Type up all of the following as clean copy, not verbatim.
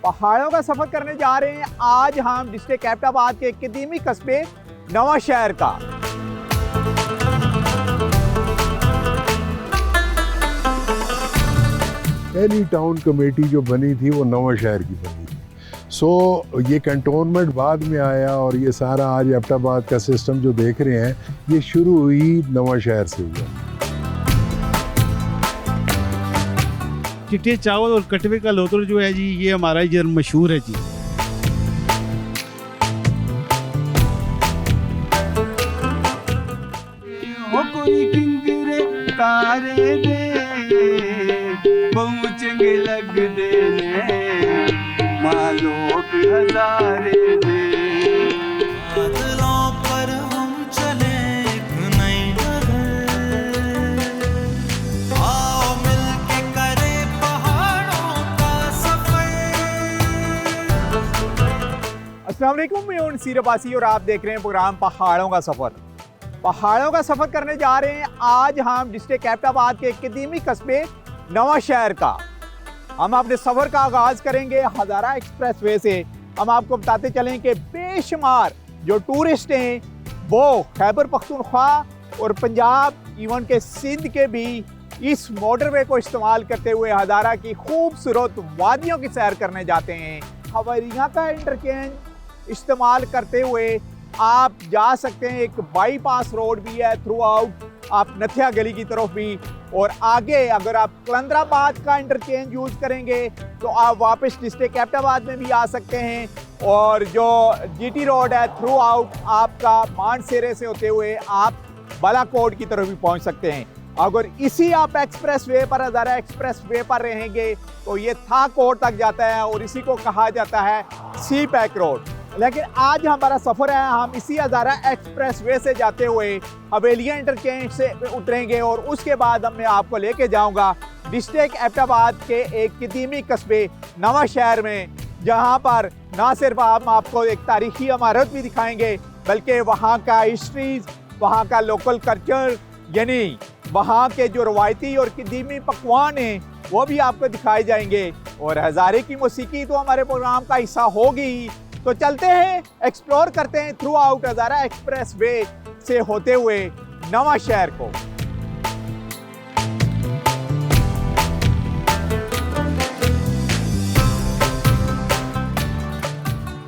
पहाड़ों का सफर करने जा रहे हैं आज हम डिस्ट्रिक्ट एबटाबाद के कदीमी कस्बे नवा शहर का। पहली टाउन कमेटी जो बनी थी वो नवा शहर की बनी थी। ये कैंटोनमेंट बाद में आया और ये सारा आज एबटाबाद का सिस्टम जो देख रहे हैं ये शुरू हुई नवा शहर से हुआ। चिट्टे चावल और कटवे का लोतर जो है जी, ये हमारा इधर मशहूर है जी। हो कोई किंगरे तारे दे बहु चंगे लग दे ने मालोक हजारे दे बादलों पर हम चले एक नई डगर आओ मिलके करे पहाड़ों का सफर। अस्सलाम वालेकुम, मैं हूं नसीर अब्बासी और आप देख रहे हैं प्रोग्राम पहाड़ों का सफर। पहाड़ों का सफर करने जा रहे हैं आज हम डिस्ट्रिक्ट एबटाबाद के कदीमी कस्बे नवा शहर का। हम अपने सफर का आगाज करेंगे हज़ारा एक्सप्रेसवे से। हम आपको बताते चलें कि बेशुमार जो टूरिस्ट हैं वो खैबर पख्तूनख्वा और पंजाब इवन के सिंध के भी इस मोटरवे को इस्तेमाल करते हुए हज़ारा की खूबसूरत वादियों की सैर करने जाते हैं। हवेलियाँ का इंटरचेंज इस्तेमाल करते हुए आप जा सकते हैं। एक बाईपास रोड भी है थ्रू आउट, आप नथिया गली की तरफ भी, और आगे अगर आप कलंदराबाद का इंटरचेंज यूज़ करेंगे तो आप वापस डिस्ट्रिक्ट एबटाबाद में भी आ सकते हैं। और जो जीटी रोड है थ्रू आउट आपका मानसेरे से होते हुए आप बालाकोट की तरफ भी पहुंच सकते हैं। अगर इसी आप एक्सप्रेस वे पर हज़ारा एक्सप्रेस वे पर रहेंगे तो ये था कोट तक जाता है और इसी को कहा जाता है सी पैक रोड। लेकिन आज हमारा सफ़र है, हम इसी हज़ारा एक्सप्रेस वे से जाते हुए हवेलियाँ इंटरचेंज से उतरेंगे और उसके बाद मैं आपको लेके जाऊंगा डिस्ट्रिक्ट एबटाबाद के एक कदीमी कस्बे नवा शहर में, जहां पर ना सिर्फ हम आपको एक तारीखी इमारत भी दिखाएंगे बल्कि वहां का हिस्ट्रीज, वहां का लोकल कल्चर, यानी वहां के जो रवायती और कदीमी पकवान हैं वो भी आपको दिखाए जाएंगे। और हज़ारे की मौसीकी तो हमारे प्रोग्राम का हिस्सा होगी। तो चलते हैं, एक्सप्लोर करते हैं थ्रू आउट हज़ारा एक्सप्रेस वे से होते हुए नवा शहर को।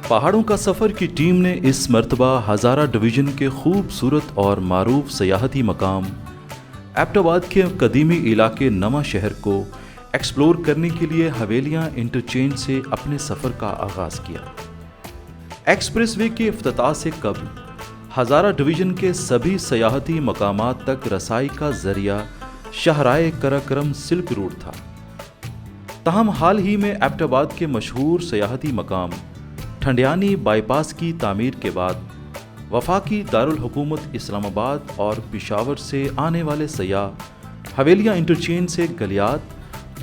पहाड़ों का सफ़र की टीम ने इस मर्तबा हज़ारा डिवीज़न के खूबसूरत और मारूफ सयाहती मकाम एबटाबाद के कदीमी इलाके नवा शहर को एक्सप्लोर करने के लिए हवेलियाँ इंटरचेंज से अपने सफ़र का आगाज़ किया। एक्सप्रेसवे के इफ्तिताह से कबल हज़ारा डिवीज़न के सभी सयाहती मकामात तक रसाई का ज़रिया शाहराए कराक्रम सिल्क रूट था। ताहम हाल ही में एबटाबाद के मशहूर सयाहती मकाम ठंडियानी बाईपास की तामीर के बाद वफाकी दारुल हुकूमत इस्लामाबाद और पेशावर से आने वाले सयाह हवेलियाँ इंटरचेंज से गलियात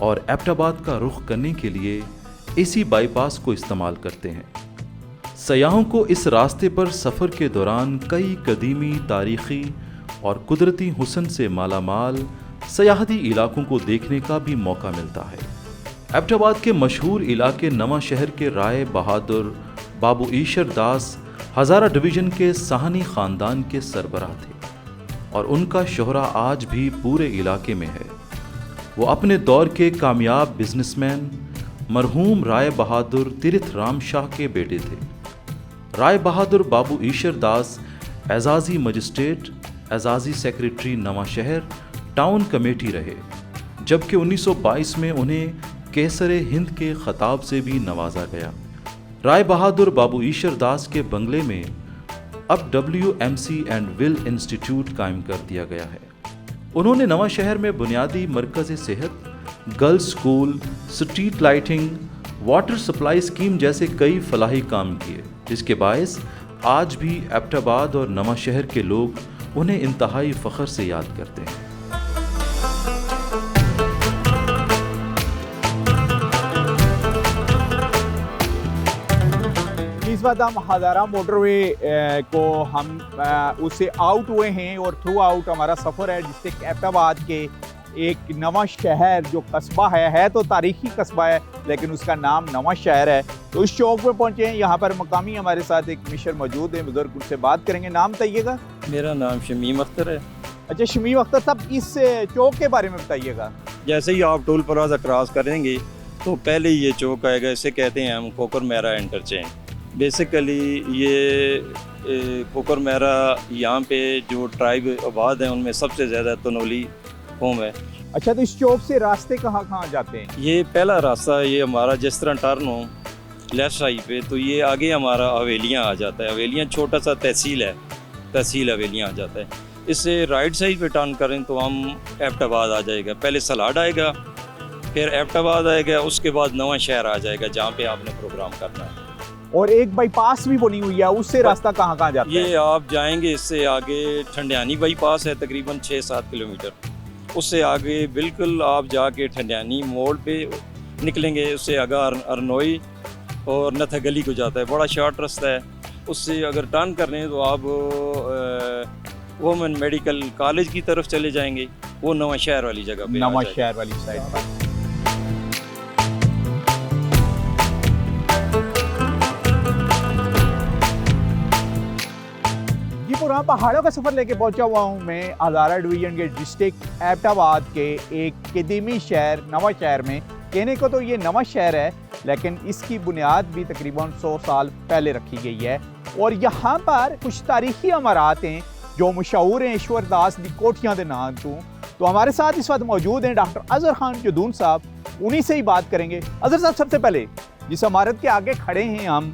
और एबटाबाद का रुख करने के लिए इसी बाईपास को इस्तेमाल करते हैं। सयाहों को इस रास्ते पर सफ़र के दौरान कई कदीमी, तारीख़ी और कुदरती हुस्न से मालामाल सयाहती इलाकों को देखने का भी मौका मिलता है। एबटाबाद के मशहूर इलाके नवा शहर के राय बहादुर बाबू ईशर दास हज़ारा डिवीज़न के साहनी ख़ानदान के सरबराह थे और उनका शोहरा आज भी पूरे इलाके में है। वो अपने दौर के कामयाब बिजनेसमैन मरहूम राय बहादुर तीर्थ राम शाह के बेटे थे। राय बहादुर बाबू ईशर दास एजाज़ी मजिस्ट्रेट, एजाज़ी सेक्रेटरी नवा शहर टाउन कमेटी रहे, जबकि 1922 में उन्हें केसरे हिंद के खिताब से भी नवाजा गया। राय बहादुर बाबू ईशर दास के बंगले में अब WMC एंड विल इंस्टीट्यूट कायम कर दिया गया है। उन्होंने नवा शहर में बुनियादी मरकज़ सेहत, girls school, street lighting, water supply scheme जैसे कई फलाही काम किए, जिसके बायस आज भी एबटाबाद और नवा शहर के लोग उन्हें इंतहाई फ़ख्र से याद करते हैं। इस वक्त हम हज़ारा मोटरवे को हम उससे आउट हुए हैं और थ्रू आउट हमारा सफ़र है डिस्ट्रिक्ट एबटाबाद के एक नवा शहर जो कस्बा है तो तारीखी कस्बा है, लेकिन उसका नाम नवा शहर है। तो इस चौक पे पहुंचे हैं, यहाँ पर मकामी हमारे साथ एक मिशर मौजूद है, बुजुर्ग, उनसे बात करेंगे। नाम बताइएगा। मेरा नाम शमीम अख्तर है। अच्छा शमीम अख्तर साहब, इस चौक के बारे में बताइएगा। जैसे ही आप टोल प्लाजा क्रॉस करेंगे तो पहले ही ये चौक आएगा, इसे कहते हैं हम कोकर मैरा इंटरचेंज। बेसिकली ये कोकर मैरा यहाँ पे जो ट्राइब आबाद हैं उनमें सबसे ज़्यादा तनोली कौम है। अच्छा, तो इस चौक से रास्ते कहाँ कहाँ जाते हैं? ये पहला रास्ता ये हमारा जिस तरह टर्न हो लेफ्ट साइड पे तो ये आगे हमारा हवेलियाँ आ जाता है। हवेलियाँ छोटा सा तहसील है, तहसील हवेलियाँ आ जाता है। इससे राइट साइड पे टर्न करें तो हम एबटाबाद आ जाएगा। पहले सलाड आएगा, फिर एबटाबाद आएगा, उसके बाद नवा शहर आ जाएगा जहाँ पे आपने प्रोग्राम करना है। और एक बाईपास भी बनी हुई है, उससे रास्ता कहाँ कहाँ जाता है? ये आप जाएंगे इससे आगे ठंडियानी बाईपास है तकरीबन 6-7 किलोमीटर। उससे आगे बिल्कुल आप जाके ठंडियानी मोड़ पे निकलेंगे, उससे आगे अरनोई और नथा गली को जाता है। बड़ा शॉर्ट रास्ता है। उससे अगर टर्न कर रहे हैं तो आप वुमेन मेडिकल कॉलेज की तरफ चले जाएंगे, वो नवा शहर वाली जगह पे। नवा शहर वाली साइड पर। जी, पुराना पहाड़ों का सफर लेके पहुंचा हुआ हूं मैं हज़ारा डिवीजन के डिस्ट्रिक्ट एबटाबाद के एक कदीमी शहर नवा शहर में। कहने को तो ये नवा शहर है, लेकिन इसकी बुनियाद भी तकरीबन 100 साल पहले रखी गई है। और यहाँ पर कुछ तारीखी इमारत हैं जो मशहूर हैं ईश्वर दास दी कोठियां दे नाम तो हमारे साथ इस वक्त मौजूद हैं डॉक्टर अजहर खान जदून साहब, उन्हीं से ही बात करेंगे। अजहर साहब, सबसे पहले जिस इमारत के आगे खड़े हैं हम,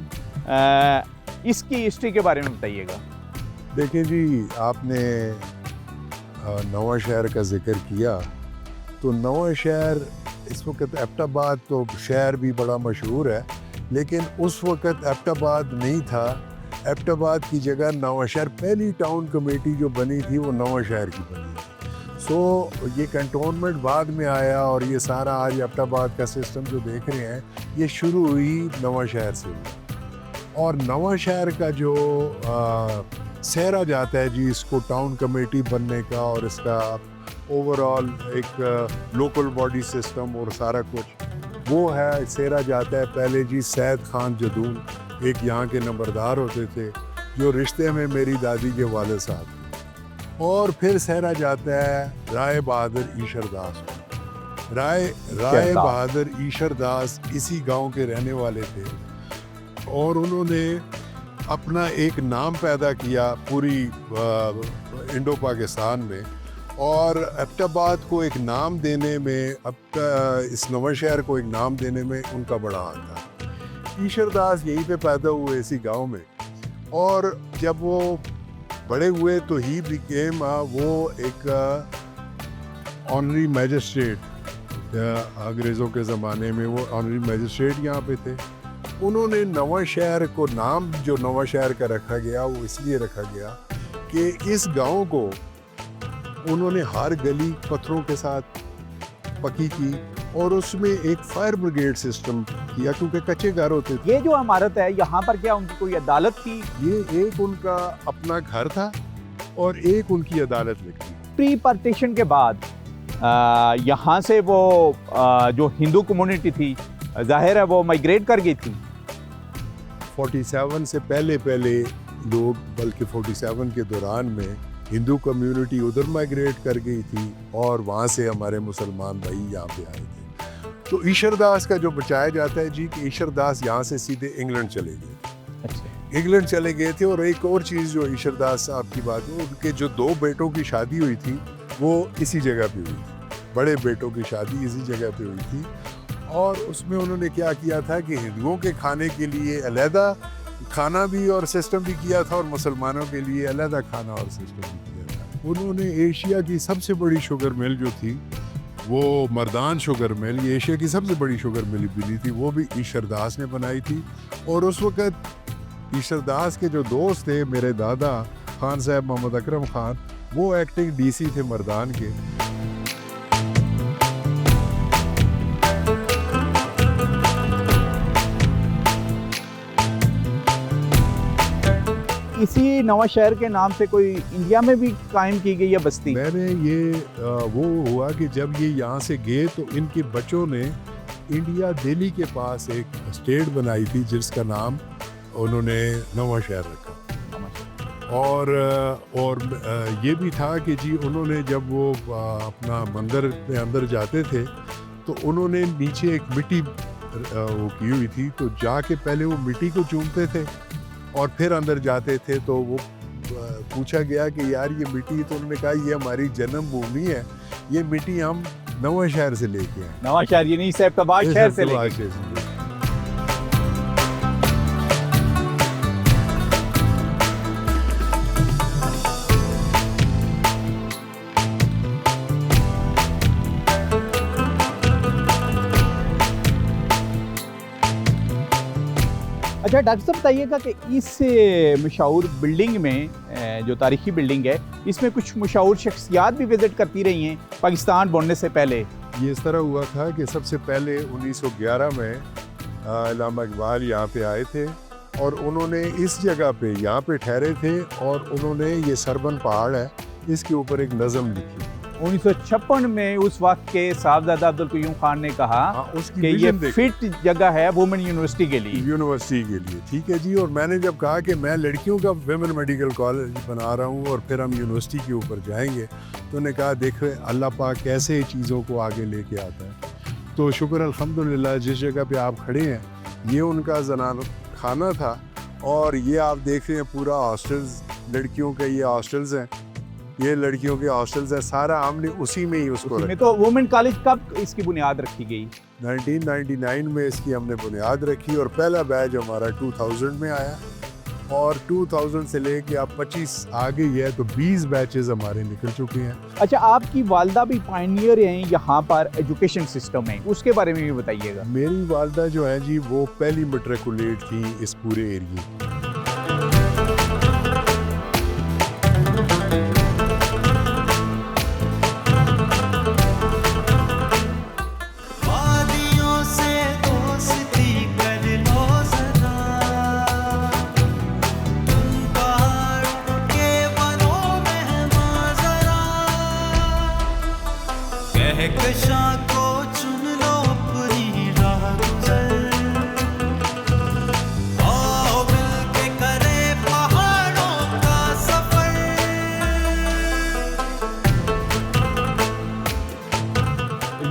इसकी हिस्ट्री के बारे में बताइएगा। देखिए जी, आपने नवा शहर का जिक्र किया तो नवा शहर इस वक्त एबटाबाद तो शहर भी बड़ा मशहूर है, लेकिन उस वक्त एबटाबाद नहीं था। एबटाबाद की जगह नवा शहर, पहली टाउन कमेटी जो बनी थी वो नवा शहर की बनी थी। सो ये कंटोनमेंट बाद में आया और ये सारा आज एबटाबाद का सिस्टम जो देख रहे हैं ये शुरू हुई नवा शहर से हुआ। और नवा शहर का जो सहरा जाता है जी इसको टाउन कमेटी बनने का और इसका ओवरऑल एक लोकल बॉडी सिस्टम और सारा कुछ वो है, सहरा जाता है। पहले जी सैयद खान जदून एक यहाँ के नंबरदार होते थे जो रिश्ते में मेरी दादी के वाले साहब थे। और फिर सहरा जाता है राय बहादुर ईशर दास। राय बहादुर ईशर दास इसी गांव के रहने वाले थे और उन्होंने अपना एक नाम पैदा किया पूरी इंडो पाकिस्तान में। और एबटाबाद को एक नाम देने में, अब इस नवा शहर को एक नाम देने में उनका बड़ा हाथ था। ईशर दास यहीं पे पैदा हुए इसी गांव में, और जब वो बड़े हुए तो ही बिकेम वो एक ऑनरी मैजिस्ट्रेट। अंग्रेज़ों के ज़माने में वो ऑनरी मैजिस्ट्रेट यहाँ पे थे। उन्होंने नवा शहर को नाम जो नवा शहर का रखा गया वो इसलिए रखा गया कि इस गांव को उन्होंने हर गली पत्थरों के साथ पक्की की और उसमें एक फायर ब्रिगेड सिस्टम किया क्योंकि कच्चे घर होते थे। ये जो इमारत है यहाँ पर क्या उनकी कोई अदालत थी? ये एक उनका अपना घर था और एक उनकी अदालत लगती। प्री पार्टीशन के बाद यहाँ से वो जो हिंदू कम्युनिटी थी जाहिर है वो माइग्रेट कर गई थी। 47 से पहले लोग, बल्कि 47 के दौरान में हिंदू कम्युनिटी उधर माइग्रेट कर गई थी और वहाँ से हमारे मुसलमान भाई यहाँ पे आए थे। तो ईशर दास का जो बचाया जाता है जी कि ईशर दास यहाँ से सीधे इंग्लैंड चले गए। अच्छा। इंग्लैंड चले गए थे। और एक और चीज़ जो ईशर दास साहब की बात है, उनके जो 2 बेटों की शादी हुई थी वो इसी जगह पे हुई थी। बड़े बेटों की शादी इसी जगह पे हुई थी और उसमें उन्होंने क्या किया था कि हिंदुओं के खाने के लिए अलहदा खाना भी और सिस्टम भी किया था और मुसलमानों के लिए अलहदा खाना और सिस्टम भी किया था। उन्होंने एशिया की सबसे बड़ी शुगर मिल जो थी वो मर्दान शुगर मिल, ये एशिया की सबसे बड़ी शुगर मिल बनी थी, वो भी ईशर दास ने बनाई थी। और उस वक़्त ईशर दास के जो दोस्त थे मेरे दादा खान साहब मोहम्मद अकरम खान, वो एक्टिंग डीसी थे मर्दान के। इसी नवा शहर के नाम से कोई इंडिया में भी कायम की गई है बस्ती? मैंने ये वो हुआ कि जब ये यहाँ से गए तो इनके बच्चों ने इंडिया दिल्ली के पास एक स्टेट बनाई थी जिसका नाम उन्होंने नवा शहर रखा। और ये भी था कि जी उन्होंने जब वो अपना मंदिर में अंदर जाते थे तो उन्होंने नीचे एक मिट्टी वो की हुई थी, तो जाके पहले वो मिट्टी को चूमते थे और फिर अंदर जाते थे। तो वो पूछा गया कि यार ये मिट्टी, तो उन्होंने कहा ये हमारी जन्मभूमि है, ये मिट्टी हम नवा शहर से लेके आए। नवा शहर यानी इस एबटाबाद शहर से लेके। शहर से। अच्छा डॉक्टर साहब बताइएगा कि इस मशहूर बिल्डिंग में जो तारीखी बिल्डिंग है, इसमें कुछ मशहूर शख्सियात भी विज़िट करती रही हैं पाकिस्तान बनने से पहले। ये इस तरह हुआ था कि सबसे पहले 1911 में अल्लामा इकबाल यहाँ पे आए थे और उन्होंने इस जगह पे यहाँ पे ठहरे थे और उन्होंने ये सरबन पहाड़ है इसके ऊपर एक नज़म लिखी। 1956 में उस वक्त के साहबजादा अब्दुल कयूम खान ने कहा उसकी कि ये विजन देखी। फिट जगह है वुमेन यूनिवर्सिटी के लिए। यूनिवर्सिटी के लिए, ठीक है जी। और मैंने जब कहा कि मैं लड़कियों का विमेन मेडिकल कॉलेज बना रहा हूँ और फिर हम यूनिवर्सिटी के ऊपर जाएंगे, तो उन्होंने कहा देखो अल्लाह पाक कैसे चीज़ों को आगे लेके आता है। तो शुक्र अल्हम्दुलिल्लाह जिस जगह पे आप खड़े हैं ये उनका जनाना खाना था और ये आप देख रहे हैं पूरा हॉस्टल्स, लड़कियों के ये हॉस्टल्स हैं, ये लड़कियों के हॉस्टल्स हैं, सारा हमने उसी में ही उसको में। तो वुमेन कॉलेज कब इसकी बुनियाद रखी गई? 1999 में इसकी हमने बुनियाद रखी और पहला बैच हमारा 2000 में आया और 2000 से लेके अब 25 आ गई है, तो 20 बैचेस हमारे निकल चुके हैं। अच्छा आपकी वालदा भी पायनियर हैं यहाँ पर एजुकेशन सिस्टम में, उसके बारे में भी बताइएगा। मेरी वालदा जो है जी वो पहली मैट्रिकुलेट थी इस पूरे एरिए।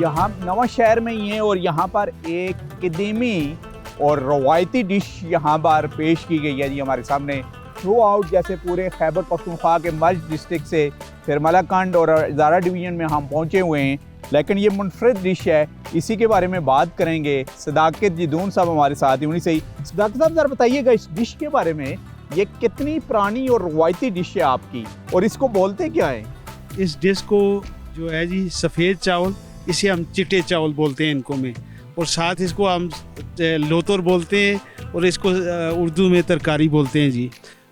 यहाँ नवा शहर में ही है और यहाँ पर एक कदीमी और रवायती डिश यहाँ पर पेश की गई है जी हमारे सामने। थ्रू आउट जैसे पूरे खैबर पख्तूनख्वा के मर्ज डिस्ट्रिक्ट से फिर मलाकंड और हज़ारा डिवीज़न में हम पहुँचे हुए हैं, लेकिन ये मुनफरद डिश है, इसी के बारे में बात करेंगे। सदाकत जिदून साहब हमारे साथ ही, उन्हीं से ही। सदाकत साहब ज़रा बताइएगा इस डिश के बारे में, ये कितनी पुरानी और रवायती डिश है आपकी और इसको बोलते क्या है? इस डिश को जो है जी सफ़ेद चावल, इसे हम चिट्टे चावल बोलते हैं इनको में, और साथ इसको हम लोतर बोलते हैं और इसको उर्दू में तरकारी बोलते हैं जी।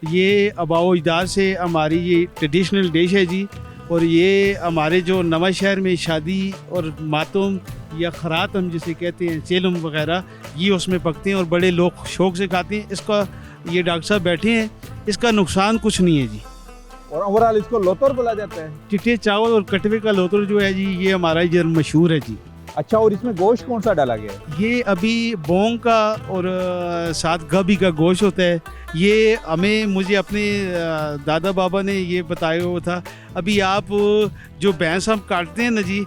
ये आबाओ अजदाद से हमारी ये ट्रेडिशनल डिश है जी। और ये हमारे जो नवा शहर में शादी और मातम या खरात हम जिसे कहते हैं, चेलम वगैरह, ये उसमें पकते हैं और बड़े लोग शौक से खाते हैं। इसका ये डॉक्टर साहब बैठे हैं, इसका नुकसान कुछ नहीं है जी। और ओवरऑल इसको लोतर बोला जाता है। चिट्टे चावल और कटवे का लोतर जो है जी ये हमारा इधर मशहूर है जी। अच्छा, और इसमें गोश्त कौन सा डाला गया है? ये अभी बोंग का और साथ गभी का गोश्त होता है। ये मुझे अपने दादा बाबा ने ये बताया हुआ था। अभी आप जो भैंस हम काटते हैं ना जी,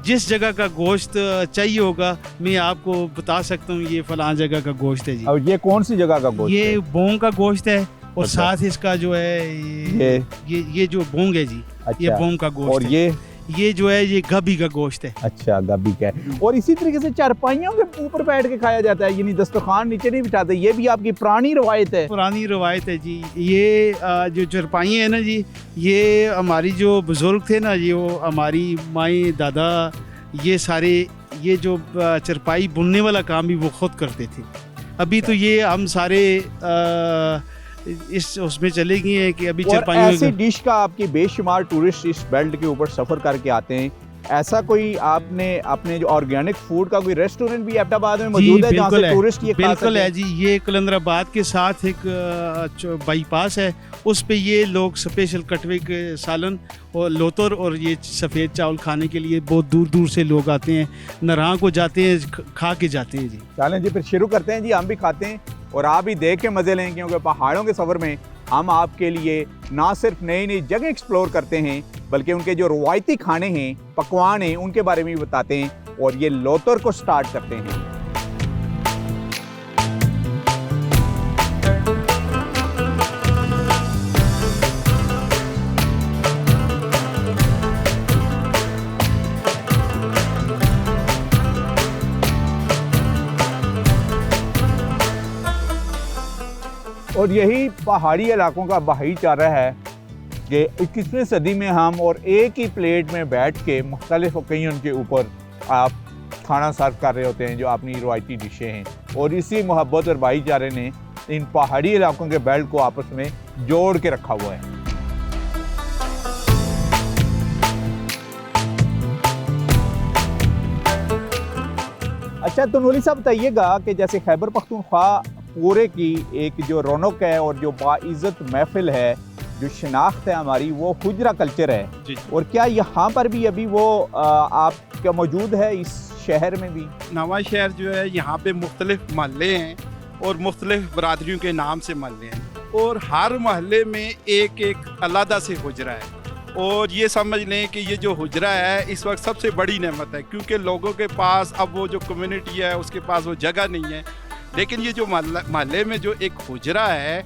जिस जगह का गोश्त चाहिए होगा मैं आपको बता सकता हूँ ये फलां जगह का गोश्त है जी। और ये कौन सी जगह का गोश्त ये है? बोंग का गोश्त है और अच्छा। साथ इसका जो है ये जो बोंग है जी, अच्छा। ये बोंग का गोश्त और है। ये जो है ये गभी का गोश्त है। अच्छा, गभी का है। और इसी तरीके से चारपाइयों के ऊपर बैठ के खाया जाता है, यानी दस्तरखान नीचे नहीं बिठाते। ये भी आपकी पुरानी रवायत है? पुरानी रवायत है जी। ये जो चारपाई है ना जी, ये हमारी जो बुजुर्ग थे ना, ये वो हमारी माएँ दादा, ये सारे ये जो चारपाई बुनने वाला काम भी वो खुद करते थे। अभी तो ये हम सारे इस उसमें चले गए हैं कि अभी ऐसी डिश का आपकी बेशुमार टूरिस्ट इस बेल्ट के ऊपर सफ़र करके आते हैं, ऐसा कोई आपने अपने जो ऑर्गेनिक फूड का कोई रेस्टोरेंट भी एबटाबाद में मौजूद है जहाँ से टूरिस्ट ये खा बिल्कुल सकें? है जी। ये कलंदराबाद के साथ एक बाईपास है, उस पे ये लोग स्पेशल कटवे के सालन और लोतर और ये सफ़ेद चावल खाने के लिए बहुत दूर दूर से लोग आते हैं, नरां को जाते हैं, खा के जाते हैं जी। चलें जी फिर शुरू करते हैं जी, हम भी खाते हैं और आप भी देख के मज़े लें, क्योंकि पहाड़ों के सफ़र में हम आपके लिए ना सिर्फ नई नई जगह एक्सप्लोर करते हैं बल्कि उनके जो रवायती खाने हैं, पकवान हैं, उनके बारे में भी बताते हैं और ये लोतर को स्टार्ट करते हैं। और यही पहाड़ी इलाकों का भाईचारा है कि 21वीं सदी में हम और एक ही प्लेट में बैठ के मुख्तलिफ ओकेजन के ऊपर आप खाना सर्व कर रहे होते हैं जो अपनी रवायती डिशें हैं, और इसी मोहब्बत और भाईचारे ने इन पहाड़ी इलाकों के बेल्ट को आपस में जोड़ के रखा हुआ है। अच्छा तो नूली साहब बताइएगा कि जैसे खैबर पख्तूनख्वा पूरे की एक जो रौनक है और जो बाइज़्ज़त महफिल है, जो शनाख्त है हमारी, वो हुजरा कल्चर है जी। और क्या यहाँ पर भी अभी वो आप क्या मौजूद है इस शहर में भी? नवा शहर जो है यहाँ पे मुख्तलिफ महल्ले हैं और मुख्तलिफ बरादरियों के नाम से महल्ले हैं और हर महल्ले में एक एक अलहदा से हुजरा है। और ये समझ लें कि ये जो हुजरा है इस वक्त सबसे बड़ी नेमत है, क्योंकि लोगों के पास अब वो जो कम्युनिटी है उसके पास वो जगह नहीं है, लेकिन ये जो महल्ले में जो एक हुजरा है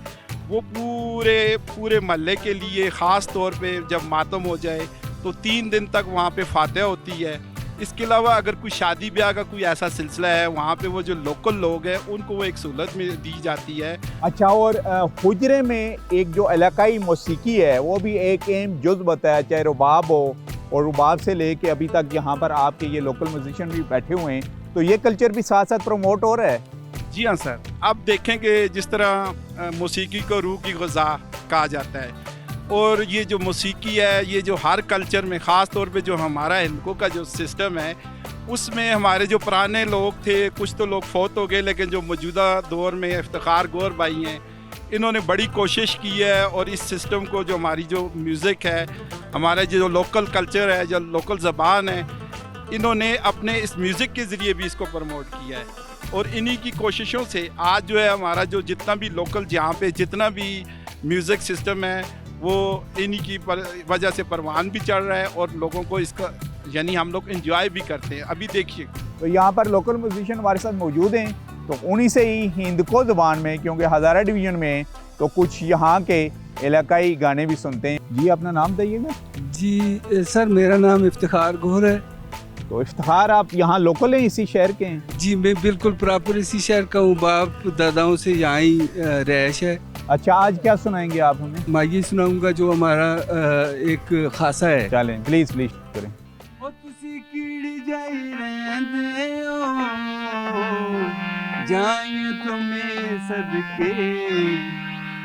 वो पूरे महल्ले के लिए ख़ास तौर पे जब मातम हो जाए तो 3 दिन तक वहाँ पे फातिहा होती है। इसके अलावा अगर कोई शादी ब्याह का कोई ऐसा सिलसिला है वहाँ पे वो जो लोकल लोग हैं उनको वो एक सहूलत में दी जाती है। अच्छा, और हुजरे में एक जो इलाकाई मौसीकी है वो भी एक अहम जुज़ बताया, चाहे रुबाब हो, और रुबाब से लेके अभी तक यहाँ पर आपके ये लोकल म्यूजिशियन भी बैठे हुए हैं, तो ये कल्चर भी साथ साथ प्रमोट हो रहा है। जी हाँ सर, अब देखेंगे जिस तरह मौसीकी को रूह की ग़िज़ा कहा जाता है, और ये जो मौसीकी है ये जो हर कल्चर में ख़ास तौर पे जो हमारा हिंदुओं का जो सिस्टम है उसमें हमारे जो पुराने लोग थे, कुछ तो लोग फौत हो गए, लेकिन जो मौजूदा दौर में इफ्तिखार गौर भाई हैं इन्होंने बड़ी कोशिश की है और इस सिस्टम को जो हमारी जो म्यूज़िक है, हमारा जो लोकल कल्चर है, जो लोकल ज़बान है, इन्होंने अपने इस म्यूज़िक के ज़रिए भी इसको प्रमोट किया है। और इन्हीं की कोशिशों से आज जो है हमारा जो जितना भी लोकल जहाँ पे जितना भी म्यूज़िक सिस्टम है वो इन्हीं की वजह से परवान भी चढ़ रहा है और लोगों को इसका यानी हम लोग एंजॉय भी करते हैं। अभी देखिए तो यहाँ पर लोकल म्यूजिशियन हमारे साथ मौजूद हैं, तो उन्हीं से ही हिंदको ज़बान में, क्योंकि हज़ारा डिवीज़न में तो कुछ यहाँ के इलाकाई गाने भी सुनते हैं। जी अपना नाम बताइएगा। जी सर, मेरा नाम इफ्तिखार गौर है। तो इफ्तिखार आप यहाँ लोकल हैं, इसी शहर के हैं? जी मैं बिल्कुल प्रॉपर इसी शहर का हूँ, बाप दादाओं से यहाँ ही रहायश है। अच्छा, आज क्या सुनाएंगे आप हमें? मैं ये सुनाऊंगा जो हमारा एक खासा है। चलें प्लीज़ प्लीज़ करें। ओ तुसी कीड़ी जाई रहंदे हो, जाए तुम्हें सदके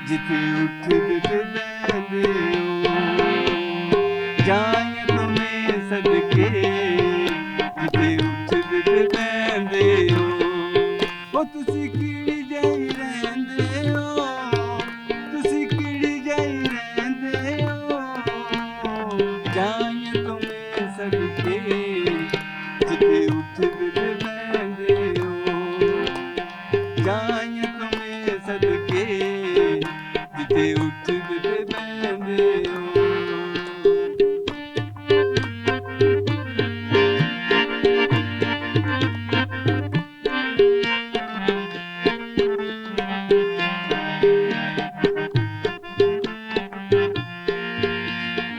जिथे उठ देंदे हो, जाए तुम्हें सदके जिथे उठ देंदे हो। ओ तुसी कीड़ी जाई रहंदे हो, तुसी कीड़ी जाई रहंदे हो, जाए तुम्हें सदके जिथे उठ देंदे हो, जाए तुम्हें सदके जिथे उठ देंदे हो।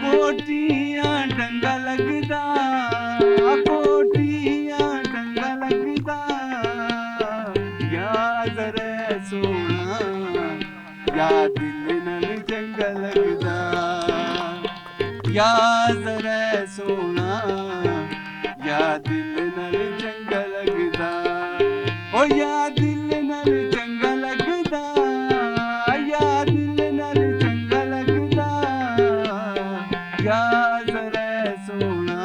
कोटियां डंगा लगदा, कोटियां डंगा लगदा, याद रे सोना, या दिल नल चंगा लगदा, याद रे सोना, या दिल नल चंगा लगदा, ओ या दिल नल चंगा लगदा, या दिल नल चंगा लगदा, याद रे सोना,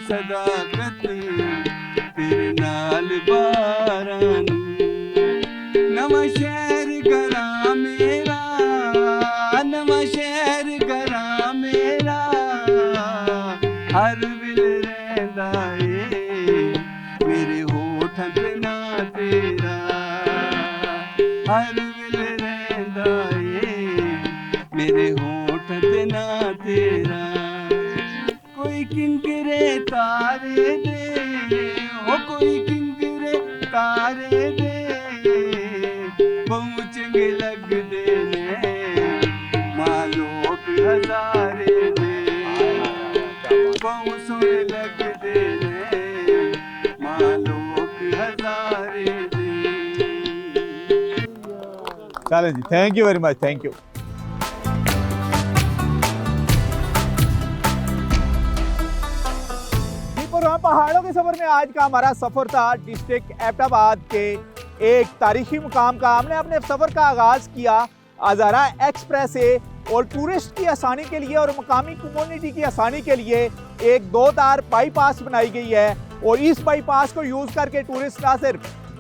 सदाकत तेरे नाल बारानू नवा शहर घरा मेरा नवा शहर घरा मेरा हर विल रहंदा ए मेरे होठां ते ना तेरा हर विल रहंदा ए मेरे होठ ते ना तेरा कोई किंकरे तारे दे हो कोई किंकरे तारे दे बहु चंगे लगदे ने मालोक हजारे दे बहु सोहने लगदे ने मालोक हजारे दे। चलें जी, thank you very much, thank you. Programme पहाड़ों के सफर में आज का हमारा सफर था डिस्ट्रिक्ट एबटाबाद के एक तारीखी मुकाम का। हमने अपने सफर का आगाज किया हज़ारा एक्सप्रेस से और टूरिस्ट की आसानी के लिए और मकामी कम्युनिटी की आसानी के लिए एक 2 तार बाईपास बनाई गई है और इस बाईपास को यूज़ करके टूरिस्ट ना सिर्फ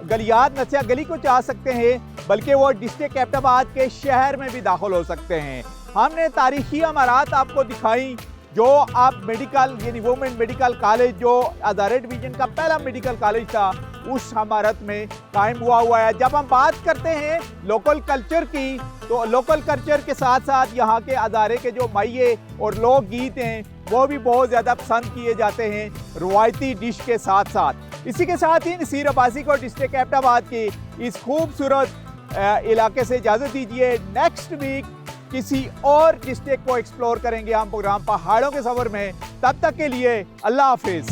गलियात नसिया गली को जा सकते हैं बल्कि वो डिस्ट्रिक्ट एबटाबाद के शहर में भी दाखिल हो सकते हैं। हमने तारीखी इमारत आपको दिखाई जो आप मेडिकल यानी वुमेन मेडिकल कॉलेज जो हज़ारा डिवीज़न का पहला मेडिकल कॉलेज था उस इमारत में कायम हुआ है। जब हम बात करते हैं लोकल कल्चर की तो लोकल कल्चर के साथ साथ यहाँ के हज़ारे के जो माइये और लोक गीत हैं वो भी बहुत ज़्यादा पसंद किए जाते हैं रवायती डिश के साथ साथ। इसी के साथ ही नसीर अब्बासी को डिस्ट्रिक्ट एबटाबाद की इस खूबसूरत इलाके से इजाज़त दीजिए। नेक्स्ट वीक किसी और डिस्ट्रिक्ट को एक्सप्लोर करेंगे हम प्रोग्राम पहाड़ों के सफर में। तब तक के लिए अल्लाह हाफिज़।